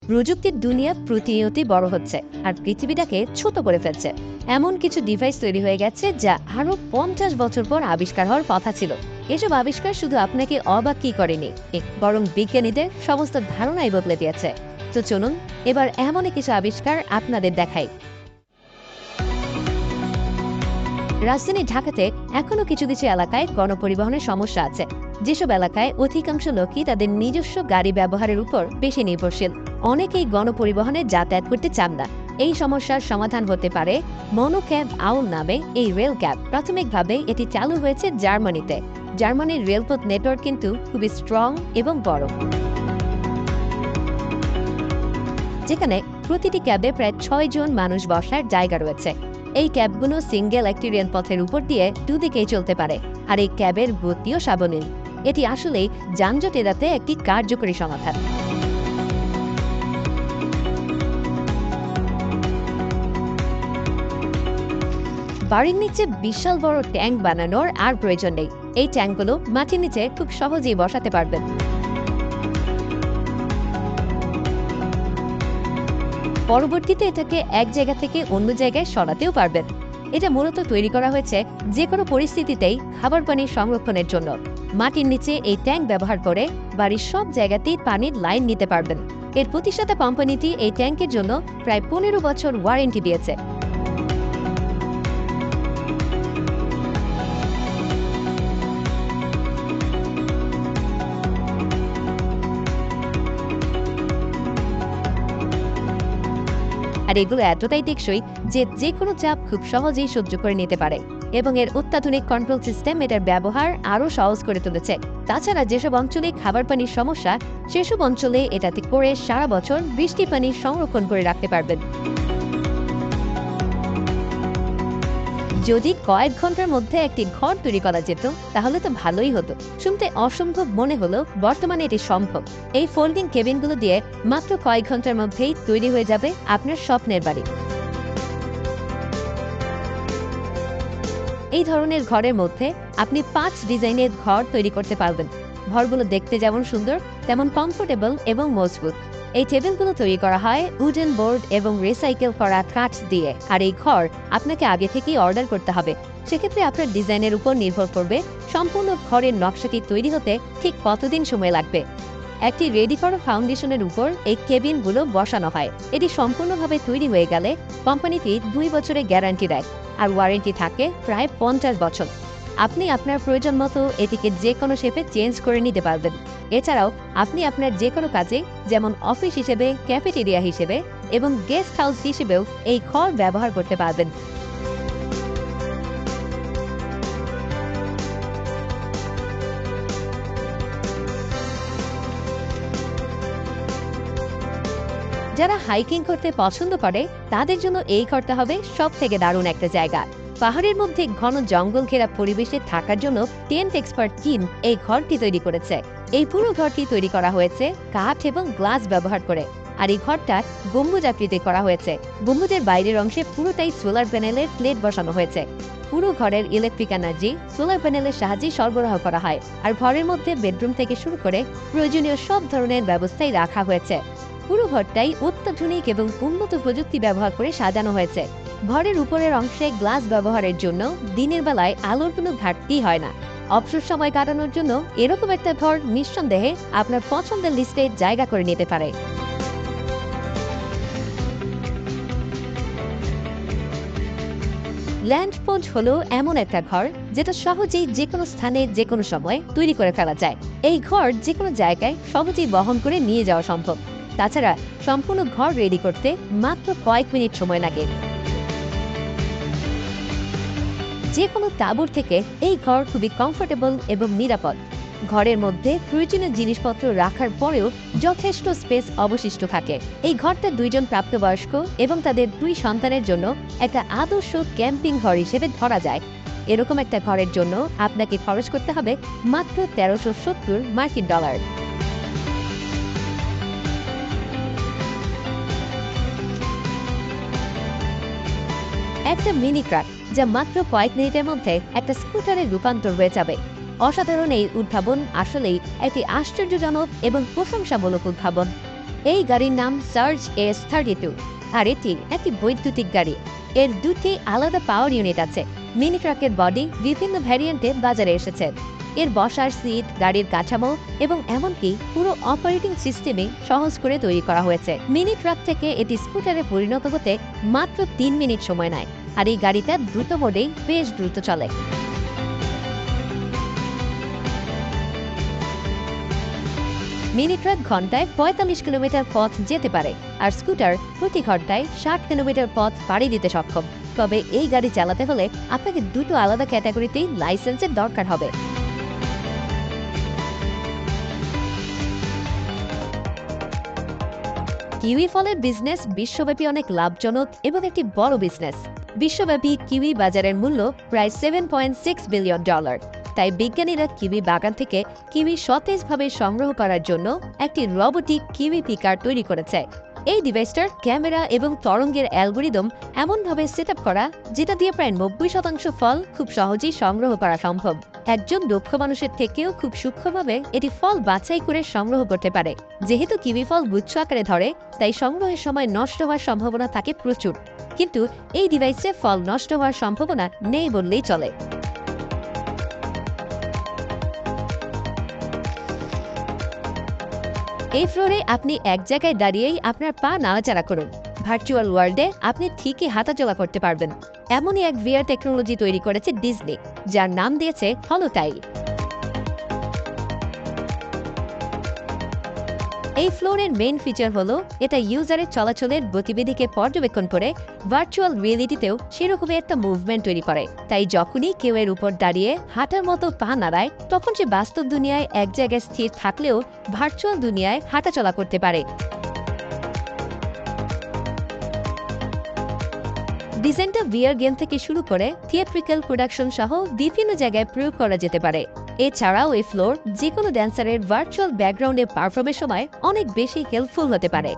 প্রযুক্তির দুনিয়া প্রতিনিয়তই বড় হচ্ছে আর পৃথিবীটাকে ছোট করে ফেলছে। এমন কিছু ডিভাইস তৈরি হয়ে গেছে যা আরো 50 বছর পর আবিষ্কার হওয়ার কথা ছিল। এসব আবিষ্কার শুধু আপনাকে অবাক কি করেনি, বরং বিজ্ঞানীদের সমস্ত ধারণাই বদলে দিয়েছে। তো চলুন এবার এমনই কিছু আবিষ্কার আপনাদের দেখাই। রাজধানী ঢাকাতে এখনো কিছু কিছু এলাকায় গণপরিবহনের সমস্যা আছে। যেসব এলাকায় অধিকাংশ লোকই তাদের নিজস্ব গাড়ি ব্যবহারের উপর বেশি নির্ভরশীল। অনেকেই গণপরিবহনে যাতায়াত করতে চান না। এই সমস্যার সমাধান হতে পারে মনো ক্যাব আউল নামে এই রেল ক্যাব। প্রাথমিকভাবে এটি চালু হয়েছে জার্মানিতে। জার্মানির রেলপথ নেটওয়ার্ক কিন্তু খুবই স্ট্রং এবং বড়, যেখানে প্রতিটি ক্যাবে প্রায় 6 জন মানুষ বসার জায়গা রয়েছে। এই ক্যাবগুলো সিঙ্গেল একটি রেলপথের উপর দিয়ে দুদিকেই চলতে পারে, আর এই ক্যাবের গতিও সাবলীল। এটি আসলেই যানজট এড়াতে একটি কার্যকরী সমাধান। বাড়ির নিচে বিশাল বড় ট্যাঙ্ক বানানোর আর প্রয়োজন নেই। এই ট্যাঙ্কগুলো মাটির নিচে খুব সহজেই বসাতে পারবেন। পরবর্তীতে এটাকে এক জায়গা থেকে অন্য জায়গায় সরাতেও পারবেন। এটা মূলত তৈরি করা হয়েছে যে কোনো পরিস্থিতিতেই খাবার পানি সংরক্ষণের জন্য। মাটির নিচে এই ট্যাঙ্ক ব্যবহার করে বাড়ির সব জায়গাতেই পানির লাইন নিতে পারবেন। এর প্রতিষ্ঠাতা কোম্পানিটি এই ট্যাঙ্কের জন্য প্রায় 15 বছর ওয়ারেন্টি দিয়েছে। আর এগুলো এতটাই টেকসই যে যে কোনো চাপ খুব সহজেই সহ্য করে নিতে পারে, এবং এর অত্যাধুনিক কন্ট্রোল সিস্টেম এটার ব্যবহার আরও সহজ করে তুলেছে। তাছাড়া যেসব অঞ্চলে খাবার পানির সমস্যা, সেসব অঞ্চলে এটাতে করে সারা বছর বৃষ্টি পানি সংরক্ষণ করে রাখতে পারবেন। যদি কয়েক ঘন্টার মধ্যে একটি ঘর তৈরি করা যেত তাহলে তো ভালোই হতো। শুনতে অসম্ভব মনে হলো, বর্তমানে এটি সম্ভব। এই ফোল্ডিং কেবিনগুলো দিয়ে মাত্র কয়েক ঘন্টার মধ্যেই তৈরি হয়ে যাবে আপনার স্বপ্নের বাড়ি। এই ধরনের ঘরের মধ্যে আপনি 5 ডিজাইনের ঘর তৈরি করতে পারবেন। ঘরগুলো দেখতে যেমন সুন্দর তেমন কমফোর্টেবল এবং মজবুত। এই টেবিলগুলো তৈরি করা হয় উডেন বোর্ড এবং রিসাইকেল করা কাঠ দিয়ে। আর এই ঘর আপনাকে আগে থেকেই অর্ডার করতে হবে। সেক্ষেত্রে আপনার ডিজাইনের উপর নির্ভর করবে সম্পূর্ণ ঘরের নকশাটি তৈরি হতে ঠিক কতদিন সময় লাগবে। একটি রেডি করা ফাউন্ডেশনের উপর এই কেবিনগুলো বসানো হয়। এটি সম্পূর্ণভাবে তৈরি হয়ে গেলে কোম্পানিটি 2 বছরের গ্যারান্টি দেয়, আর ওয়ারেন্টি থাকে প্রায় 50 বছর। আপনি আপনার প্রয়োজন মতো এটিকে যে কোনো শেপে চেঞ্জ করে নিতে পারবেন। এছাড়াও আপনি আপনার যে কোনো কাজে, যেমন অফিস হিসেবে, ক্যাফেটেরিয়া হিসেবে এবং গেস্ট হাউস হিসেবেও এই ঘর ব্যবহার করতে পারবেন। যারা হাইকিং করতে পছন্দ করে তাদের জন্য এই ঘরটা হবে সব থেকে দারুণ একটা জায়গা। পাহাড়ের মধ্যে ঘন জঙ্গল ঘেরা পরিবেশে থাকার জন্য টেন্ট এক্সপার্ট টিম এই ঘরটি তৈরি করেছে। এই পুরো ঘরটি তৈরি করা হয়েছে কাঠ এবং গ্লাস ব্যবহার করে, আর এই ঘরটা গম্বুজ আকৃতি করা হয়েছে। গম্বুজের বাইরের অংশে পুরোটাই সোলার প্যানেলের প্লেট বসানো হয়েছে। পুরো ঘরের ইলেকট্রিক এনার্জি সোলার প্যানেলের সাহায্যে সরবরাহ করা হয়, আর ঘরের মধ্যে বেডরুম থেকে শুরু করে প্রয়োজনীয় সব ধরনের ব্যবস্থাই রাখা হয়েছে। পুরো ঘরটাই অত্যাধুনিক এবং উন্নত প্রযুক্তি ব্যবহার করে সাজানো হয়েছে। ঘরের উপরের অংশে গ্লাস ব্যবহারের জন্য দিনের বেলায় আলোর কোনো ঘাটতি হয় না। অবসর সময় কাটানোর জন্য এরকম একটা ঘর নিঃসন্দেহে আপনার পছন্দের লিস্টে জায়গা করে নিতে পারে। ল্যান্ডপোন্ড হলো এমন একটা ঘর যেটা সহজেই যে কোনো স্থানে যে কোনো সময় তৈরি করে ফেলা যায়। এই ঘর যে কোনো জায়গায় সহজেই বহন করে নিয়ে যাওয়া সম্ভব। তাছাড়া সম্পূর্ণ ঘর রেডি করতে মাত্র কয়েক মিনিট সময় লাগে। যে কোনো তাঁবুর থেকে এই ঘর খুবই কমফোর্টেবল এবং নিরাপদ। ঘরের মধ্যে প্রয়োজনীয় জিনিসপত্র রাখার পরেও যথেষ্ট স্পেস অবশিষ্ট থাকে। এই ঘরটা 2 জন প্রাপ্তবয়স্ক এবং তাদের 2 সন্তানের জন্য একটা আদর্শ ক্যাম্পিং ঘর হিসেবে ধরা যায়। এরকম একটা ঘরের জন্য আপনাকে খরচ করতে হবে মাত্র 1370 মার্কিন ডলার। একটা মিনি ট্রাক যা মাত্র কয়েক মিনিটের মধ্যে একটা স্কুটারে রূপান্তর হয়ে যাবে। অসাধারণ এই উদ্ভাবন আসলেই একটি আশ্চর্যজনক এবং প্রশংসামূলক উদ্ভাবন। এই গাড়ির নাম সার্জ S32 আর এটি একটি বৈদ্যুতিক গাড়ি। এর দুটি আলাদা পাওয়ার ইউনিট আছে। মিনি ট্রাকের বডি বিভিন্ন ভ্যারিয়েন্টে বাজারে এসেছে। এর বসার সিট, গাড়ির কাঠামো এবং এমনকি পুরো অপারেটিং সিস্টেমে সহজ করে তৈরি করা হয়েছে। মিনি ট্রাক থেকে এটি স্কুটারে পরিণত হতে মাত্র 3 মিনিট সময় নেয়, আর এই গাড়িটা দ্রুত মোডেই বেশ দ্রুত চলে। মিনি ট্রাক ঘন্টায় 45 কিলোমিটার পথ যেতে পারে, আর স্কুটার প্রতি ঘন্টায় 60 কিলোমিটার পথ পাড়ি দিতে সক্ষম। তবে এই গাড়ি চালাতে হলে আপনাকে দুটো আলাদা ক্যাটাগরিতেই লাইসেন্সের দরকার হবে। কিউই ফলের বিজনেস বিশ্বব্যাপী অনেক লাভজনক এবং একটি বড় বিজনেস। বিশ্বব্যাপী কিউই বাজারের মূল্য প্রায় $7.6 বিলিয়ন। তাই বিজ্ঞানীরা কিউই বাগান থেকে কিউই সতেজভাবে সংগ্রহ করার জন্য একটি রোবোটিক কিউই পিকার তৈরি করেছে। এই ডিভাইসটার ক্যামেরা এবং তরঙ্গের অ্যালগোরিদম এমনভাবে সেট আপ করা, যেটা দিয়ে প্রায় 90% ফল খুব সহজেই সংগ্রহ করা সম্ভব। একজন দক্ষ মানুষের থেকেও খুব সূক্ষ্মভাবে এটি ফল বাছাই করে সংগ্রহ করতে পারে। যেহেতু কিউই ফল গুচ্ছ আকারে ধরে, তাই সংগ্রহের সময় নষ্ট হওয়ার সম্ভাবনা থাকে প্রচুর। কিন্তু এই ডিভাইসে ফল নষ্ট হওয়ার সম্ভাবনা নেই বললেই চলে। এই ফ্লোরে আপনি এক জায়গায় দাঁড়িয়েই আপনার পা নাড়াচাড়া করুন। ভার্চুয়াল ওয়ার্ল্ডে আপনি ঠিকই হাঁটাচলা করতে পারবেন। এমনই এক ভিআর টেকনোলজি তৈরি করেছে ডিজনি, যার নাম দিয়েছে হলোটাইল। এই ফ্লোরের মেইন ফিচার হলো এটা ইউজারের চলাচলের গতিবিধিকে পর্যবেক্ষণ করে ভার্চুয়াল রিয়েলিটিতেও সেরকমই একটা মুভমেন্ট তৈরি করে। তাই যখনই কেউ এর উপর দাঁড়িয়ে হাঁটার মতো পা নাড়ায়, তখন সে বাস্তব দুনিয়ায় এক জায়গায় স্থির থাকলেও ভার্চুয়াল দুনিয়ায় হাঁটাচলা করতে পারে। ডিজাইনটা ভিআর গেম থেকে শুরু করে থিয়েট্রিক্যাল প্রোডাকশন সহ বিভিন্ন জায়গায় প্রয়োগ করা যেতে পারে। এছাড়াও এই ফ্লোর যে কোনো ড্যান্সারের ভার্চুয়াল ব্যাকগ্রাউন্ডে পারফর্মের সময় অনেক বেশি হেল্পফুল হতে পারে।